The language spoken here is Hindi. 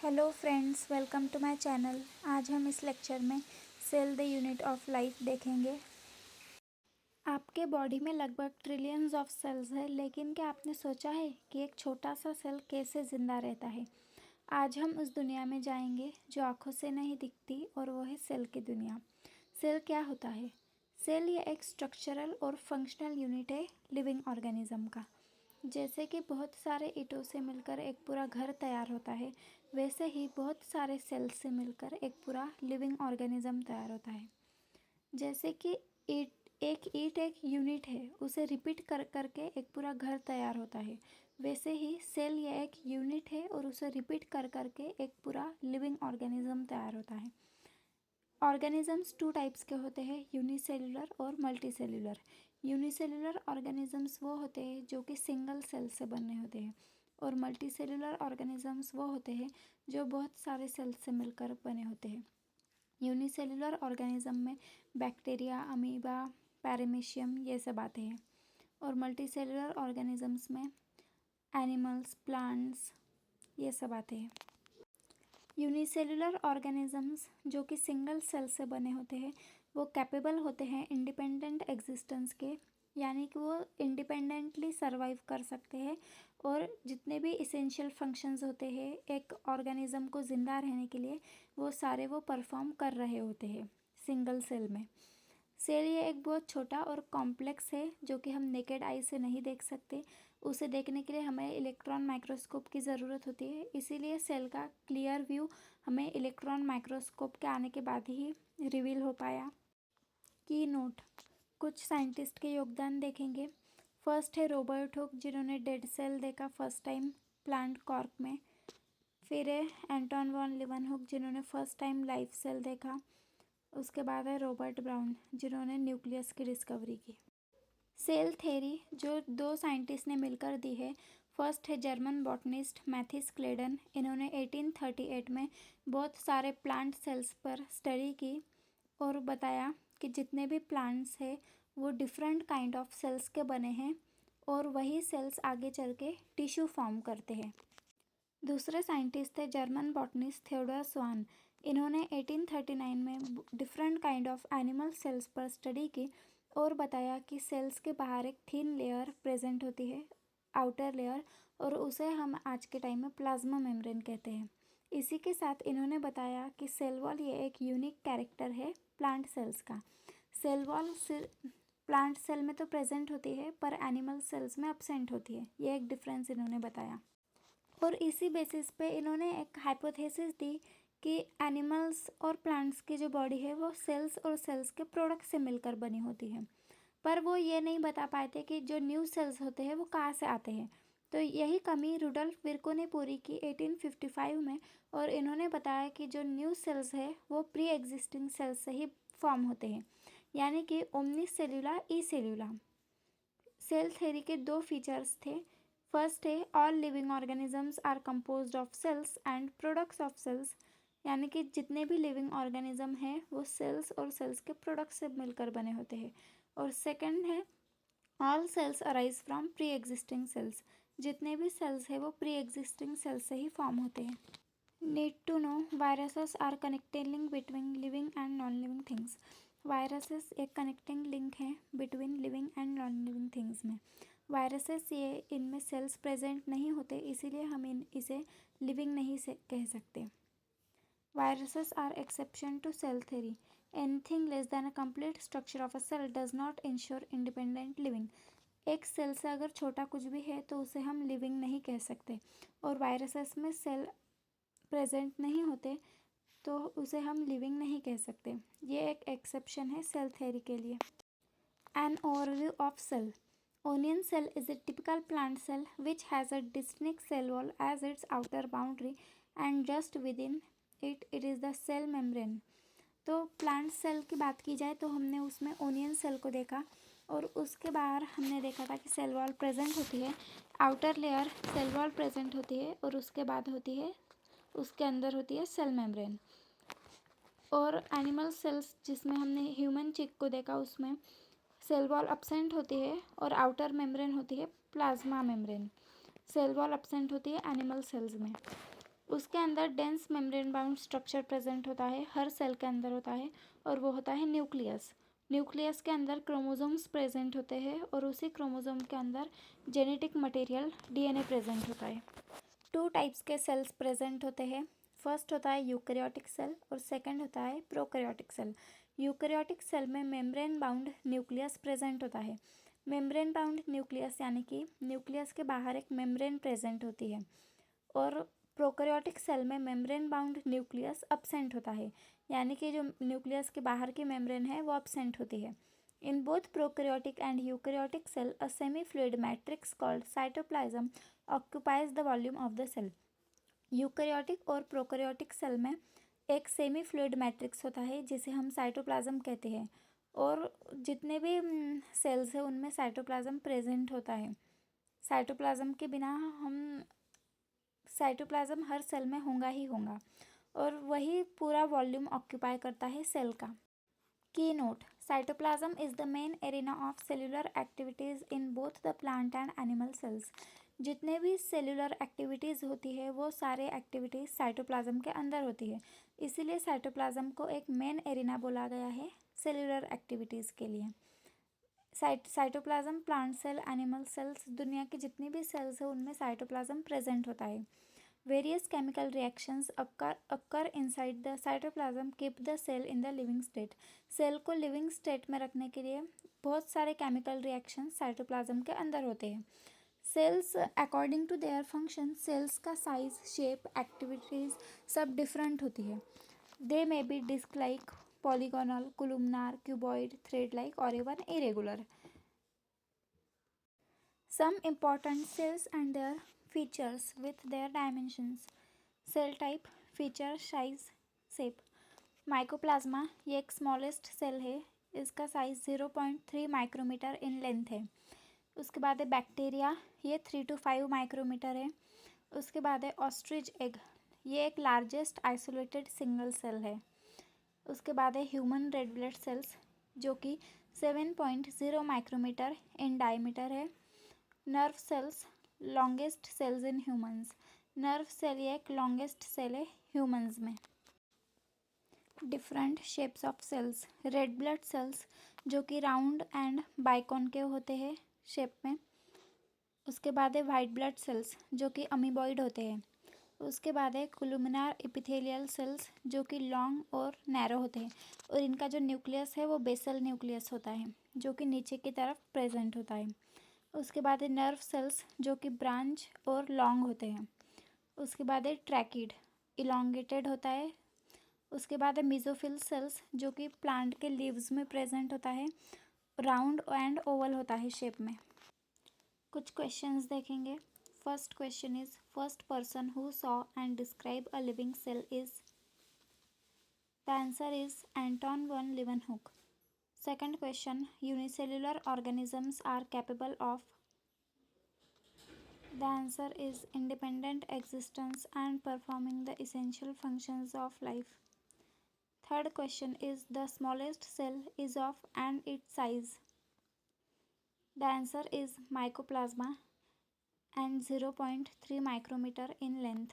Hello friends, welcome to my channel. आज हम इस लेक्चर में cell the unit of life देखेंगे। आपके बॉडी में लगभग ट्रिलियंस ऑफ सेल्स है, लेकिन क्या आपने सोचा है कि एक छोटा सा सेल कैसे ज़िंदा रहता है? आज हम उस दुनिया में जाएंगे जो आँखों से नहीं दिखती, और वो है सेल की दुनिया। सेल क्या होता है? सेल ये एक स्ट्रक्चरल और फंक्शनल यूनिट है लिविंग ऑर्गेनिज्म का। जैसे कि बहुत सारे ईंटों से मिलकर एक पूरा घर तैयार होता है, वैसे ही बहुत सारे सेल्स से मिलकर एक पूरा लिविंग ऑर्गेनिज्म तैयार होता है। जैसे कि ईंट एक यूनिट है, उसे रिपीट कर करके एक पूरा घर तैयार होता है, वैसे ही सेल ये एक यूनिट है और उसे रिपीट कर करके एक पूरा लिविंग ऑर्गेनिज्म तैयार होता है। ऑर्गेनिजम्स टू टाइप्स के होते हैं, यूनिसेल्युलर और मल्टीसेल्युलर। यूनिसेल्युलर ऑर्गेनिजम्स वो होते हैं जो कि सिंगल सेल से बने होते हैं, और मल्टीसेल्युलर ऑर्गेनिजम्स वो होते हैं जो बहुत सारे सेल से मिलकर बने होते हैं। यूनिसेल्युलर ऑर्गेनिज्म में बैक्टीरिया, अमीबा, पैरामीशियम ये सब आते हैं, और मल्टीसेल्युलर ऑर्गेनिजम्स में एनिमल्स, प्लांट्स ये सब आते हैं। यूनिसेल्युलर ऑर्गेनिजम्स जो कि सिंगल सेल से बने होते हैं, वो कैपेबल होते हैं इंडिपेंडेंट एग्जिस्टेंस के, यानी कि वो इंडिपेंडेंटली सर्वाइव कर सकते हैं, और जितने भी इसेंशियल फंक्शंस होते हैं एक ऑर्गेनिज्म को ज़िंदा रहने के लिए, वो सारे वो परफॉर्म कर रहे होते हैं सिंगल सेल में। सेल ये एक बहुत छोटा और कॉम्प्लेक्स है जो कि हम नेकेड आई से नहीं देख सकते। उसे देखने के लिए हमें इलेक्ट्रॉन माइक्रोस्कोप की ज़रूरत होती है, इसीलिए सेल का क्लियर व्यू हमें इलेक्ट्रॉन माइक्रोस्कोप के आने के बाद ही रिवील हो पाया। की नोट, कुछ साइंटिस्ट के योगदान देखेंगे। फर्स्ट है रॉबर्ट हुक, जिन्होंने डेड सेल देखा फर्स्ट टाइम प्लांट कॉर्क में। फिर है एंटोन वॉन लीवनहुक, जिन्होंने फर्स्ट टाइम लाइफ सेल देखा। उसके बाद है रॉबर्ट ब्राउन, जिन्होंने न्यूक्लियस की डिस्कवरी की। सेल थ्योरी जो दो साइंटिस्ट ने मिलकर दी है, फर्स्ट है जर्मन बॉटनिस्ट मैथिस क्लेडन। इन्होंने 1838 में बहुत सारे प्लांट सेल्स पर स्टडी की और बताया कि जितने भी प्लांट्स हैं वो डिफरेंट काइंड ऑफ सेल्स के बने हैं, और वही सेल्स आगे चल के टिश्यू फॉर्म करते हैं। दूसरे साइंटिस्ट थे जर्मन बॉटनिस्ट थियोडोर स्वान। इन्होंने 1839 में different kind of animal cells पर स्टडी की और बताया कि सेल्स के बाहर एक थिन लेयर प्रेजेंट होती है, आउटर लेयर, और उसे हम आज के टाइम में प्लाज्मा मेम्ब्रेन कहते हैं। इसी के साथ इन्होंने बताया कि सेल वॉल ये एक यूनिक कैरेक्टर है प्लांट सेल्स का। सेल वॉल प्लांट सेल में तो प्रेजेंट होती है, पर एनिमल सेल्स में अब्सेंट होती है। ये एक डिफरेंस इन्होंने बताया, और इसी बेसिस पे इन्होंने एक हाइपोथेसिस दी कि एनिमल्स और प्लांट्स की जो बॉडी है वो सेल्स और सेल्स के प्रोडक्ट से मिलकर बनी होती है, पर वो ये नहीं बता पाए थे कि जो न्यू सेल्स होते हैं वो कहाँ से आते हैं। तो यही कमी रुडोल्फ विर्को ने पूरी की 1855 में, और इन्होंने बताया कि जो न्यू सेल्स है वो प्री एग्जिस्टिंग सेल्स से ही फॉर्म होते हैं, यानी कि omnis cellula e cellula. Cell theory के दो फीचर्स थे। फर्स्ट है all living organisms are composed of cells and products of cells, यानी कि जितने भी लिविंग ऑर्गेनिज्म हैं वो सेल्स और सेल्स के प्रोडक्ट्स से मिलकर बने होते हैं। और सेकंड है all cells arise from pre existing cells, जितने भी सेल्स हैं वो प्री एग्जिस्टिंग सेल्स से ही फॉर्म होते हैं। Need to know, viruses are connecting link between living and non living things. Viruses एक कनेक्टिंग लिंक है between living and non living things में। वायरसेस ये इनमें सेल्स प्रेजेंट नहीं होते, इसीलिए हम इसे लिविंग नहीं से कह सकते। Viruses are exception to cell theory. Anything less than a complete structure of a cell does not ensure independent living. एक सेल से अगर छोटा कुछ भी है तो उसे हम लिविंग नहीं कह सकते, और वायरसेस में सेल प्रेजेंट नहीं होते तो उसे हम लिविंग नहीं कह सकते। ये एक एक्सेप्शन है सेल थ्योरी के लिए। An overview of cell. Onion cell is a typical plant cell which has a distinct cell wall as its outer boundary, and just within it is the cell membrane. तो प्लांट सेल की बात की जाए तो हमने उसमें ओनियन सेल को देखा, और उसके बाहर हमने देखा था कि सेल वॉल प्रेजेंट होती है, outer layer cell wall present होती है, और उसके बाद होती है, उसके अंदर होती है सेल मेम्ब्रेन। और एनिमल सेल्स जिसमें हमने ह्यूमन चिक को देखा, उसमें सेल वॉल अब्सेंट होती है और आउटर मेम्ब्रेन होती है plasma membrane. Cell wall absent होती है एनिमल सेल्स में। उसके अंदर dense membrane bound structure present होता है, हर सेल के अंदर होता है, और वो होता है न्यूक्लियस। न्यूक्लियस के अंदर क्रोमोसोम्स प्रेजेंट होते हैं और उसी क्रोमोसोम के अंदर जेनेटिक मटेरियल डीएनए प्रेजेंट होता है। 2 टाइप्स के सेल्स प्रेजेंट होते हैं। फर्स्ट होता है यूकैरियोटिक सेल और सेकंड होता है प्रोकैरियोटिक सेल। यूकैरियोटिक सेल में मेम्ब्रेन बाउंड न्यूक्लियस प्रेजेंट होता है। मेम्ब्रेन बाउंड न्यूक्लियस यानी कि न्यूक्लियस के बाहर एक मेम्ब्रेन प्रेजेंट होती है, और प्रोकैरियोटिक सेल में मेम्ब्रेन बाउंड न्यूक्लियस अब्सेंट होता है, यानी कि जो न्यूक्लियस के बाहर की मेम्ब्रेन है वो अब्सेंट होती है। In both prokaryotic and eukaryotic cell a semi fluid matrix called cytoplasm occupies the volume of the cell. Eukaryotic और प्रोकैरियोटिक सेल में एक सेमी फ्लूइड मैट्रिक्स होता है जिसे हम साइटोप्लाज्म कहते हैं, और जितने भी सेल्स हैं उनमें साइटोप्लाज्म प्रेजेंट होता है। साइटोप्लाज्म के बिना साइटोप्लाज्म हर सेल में होगा ही होगा, और वही पूरा वॉल्यूम ऑक्यूपाई करता है सेल का। की note: cytoplasm is the main arena of cellular activities in both the plant and animal cells. जितने भी सेल्यूलर एक्टिविटीज़ होती है वो सारे एक्टिविटीज़ साइटोप्लाज्म के अंदर होती है, इसीलिए साइटोप्लाज्म को एक मेन एरिना बोला गया है सेल्यूलर एक्टिविटीज़ के लिए। Cytoplasm plant cell, animal cells, दुनिया की जितनी भी सेल्स है उनमें साइटोप्लाज्म प्रेजेंट होता है। Various chemical reactions occur inside the cytoplasm keep the cell in the living state. Cell को लिविंग स्टेट में रखने के लिए बहुत सारे केमिकल रिएक्शंस साइटोप्लाज्म के अंदर होते हैं। Cells according to their function, cells का साइज, शेप, एक्टिविटीज़ सब डिफरेंट होती है। They may be disc like, polygonal, columnar, cuboid, thread-like, or even irregular. Some important cells and their features with their dimensions. Cell type, feature, size, shape. Mycoplasma ये एक स्मॉलेस्ट सेल है, इसका साइज 0.3 माइक्रोमीटर इन लेंथ है। उसके बाद है बैक्टीरिया, ये 3 to 5 माइक्रोमीटर है। उसके बाद है ऑस्ट्रिच एग, ये एक लार्जेस्ट आइसोलेटेड सिंगल सेल है। उसके बाद है ह्यूमन रेड ब्लड सेल्स जो कि 7.0 माइक्रोमीटर इन डायमीटर है। Nerve cells, longest cells in humans. Nerve cell ये एक लॉन्गेस्ट सेल है ह्यूमंस में। Different shapes of cells, red blood cells जो कि राउंड एंड बाइकॉनकेव होते हैं शेप में। उसके बाद है वाइट ब्लड सेल्स जो कि अमीबॉइड होते हैं। उसके बाद है कोलुमिनार एपिथेलियल सेल्स जो कि लॉन्ग और नैरो होते हैं, और इनका जो न्यूक्लियस है वो बेसल न्यूक्लियस होता है जो कि नीचे की तरफ प्रेजेंट होता है। उसके बाद है नर्व सेल्स जो कि ब्रांच और लॉन्ग होते हैं। उसके बाद है ट्रैकिड, इलोंगेटेड होता है। उसके बाद है मीजोफिल सेल्स जो कि प्लांट के लीव्स में प्रेजेंट होता है, राउंड एंड ओवल होता है शेप में। कुछ क्वेश्चंस देखेंगे। First question is, first person who saw and describe a living cell is? The answer is Anton van Leeuwenhoek. Second question, unicellular organisms are capable of? The answer is independent existence and performing the essential functions of life. Third question is, the smallest cell is of and its size? The answer is mycoplasma and 0.3 micrometer in length.